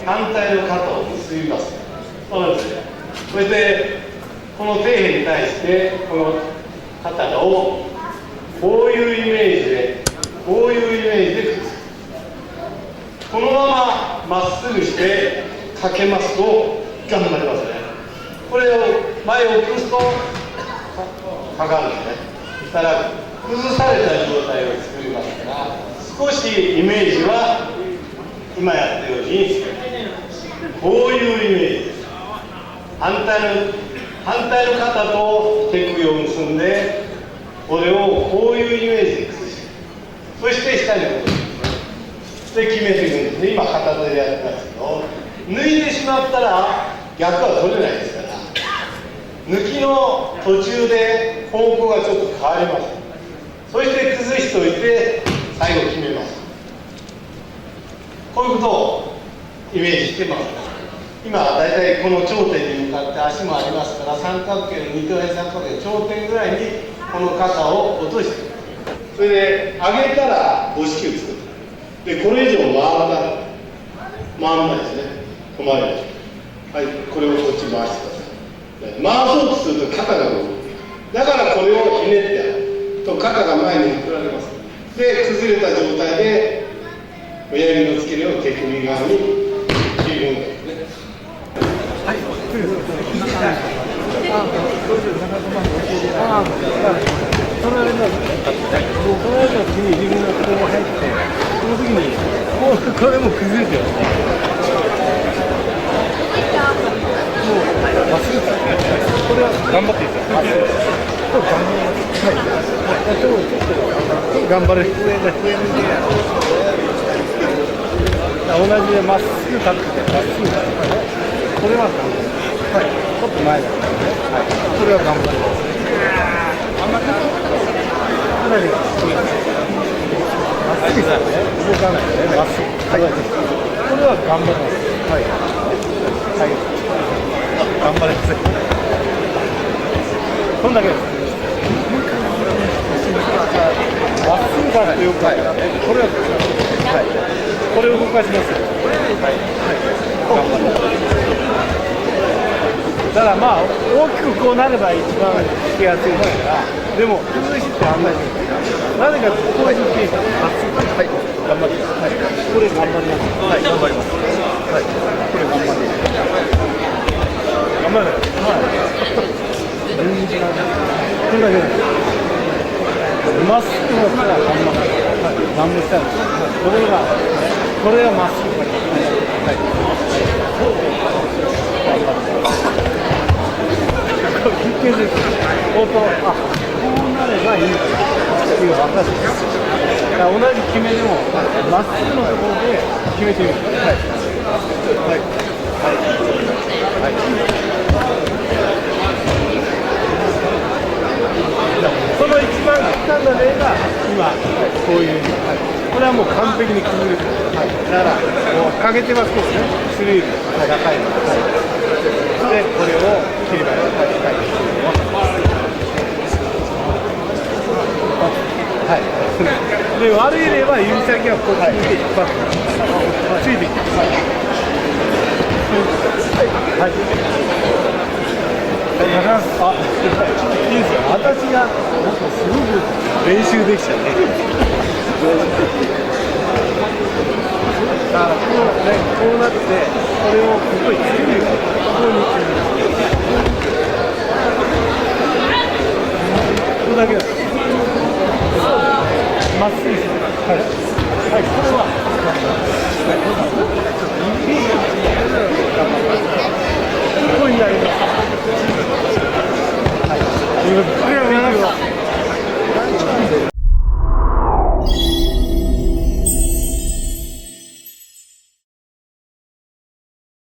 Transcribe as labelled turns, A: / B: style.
A: 反対の肩を結びます。そうですね。そしてこの底辺に対してこの肩をこういうイメージでこういうイメージでくっつく。このまままっすぐしてかけますと頑張りますね。これを前を崩すとかかるんですね。そしたら崩された状態を作りますから、少しイメージは今やったようにこういうイメージです。反対の肩と手首を結んで、これをこういうイメージで崩して、そして下に落とす。で決めていくんですね。今片手でやってますけど、抜いてしまったら逆は取れないですから、抜きの途中で方向がちょっと変わります。そして崩しておいて最後決めます。こういうことをイメージしてます。今だいたいこの頂点に向かって足もありますから、三角形の二等辺三角形の頂点ぐらいにこの肩を落としてくる。それで上げたら5式を作る。でこれ以上回らないですね。止まります。はい、これをこっち回してください。回そうとすると肩が動く。だからこれをひねってやると肩が前に振られます。で崩れた状態で親指の付け根を手首側に切り込んでですね。はい、それの次に自分のここ入って、その時にこれも崩れてますね。もうまっすぐですね。これは頑張っていいですよ。まっすぐ。ちょっと頑張れ。同じでまっすぐ立ってまっすぐ。これははい、ちょっと前だからね。はい、これは頑張ります。かなりまっすぐですね。動かないでね。まっすぐ。はい。これは頑張ります。はい。はい。頑張ります。こんだけです。まっすぐからよくこれははい。これを動かします。はい。頑張ります。だからまあ大きくこうなれば一番引きやすいですから、でも崩してあんまりなぜかこういうふうにまっすぐ、はい、頑張ります。はい、これ頑張ります。はい、頑張ります。はい、これ頑張ります。頑張る。はい。全然違う。これだけです。まっすぐのから頑張る。はい、頑張ったんです。これがまっすぐ。はい。頑張る。こうなればいいっていう分かるんですよ。だから同じ決めでもまっすぐのところで決めてみる。はいはいはいはい。その一番極端な例が今こういう、はい、これはもう完璧に崩れてる。はい、だからこうかけてますけどね、スリーブ高いの。はいで、これを切りばいをはい、はい。で、悪い例は指先がこっちに引っ張って、ついてきて、はい。はい。あ、いいですよ。私がなんかすごく練習できちゃね。だからこうね、こうなって、これをここにつけるよ。ここにつける。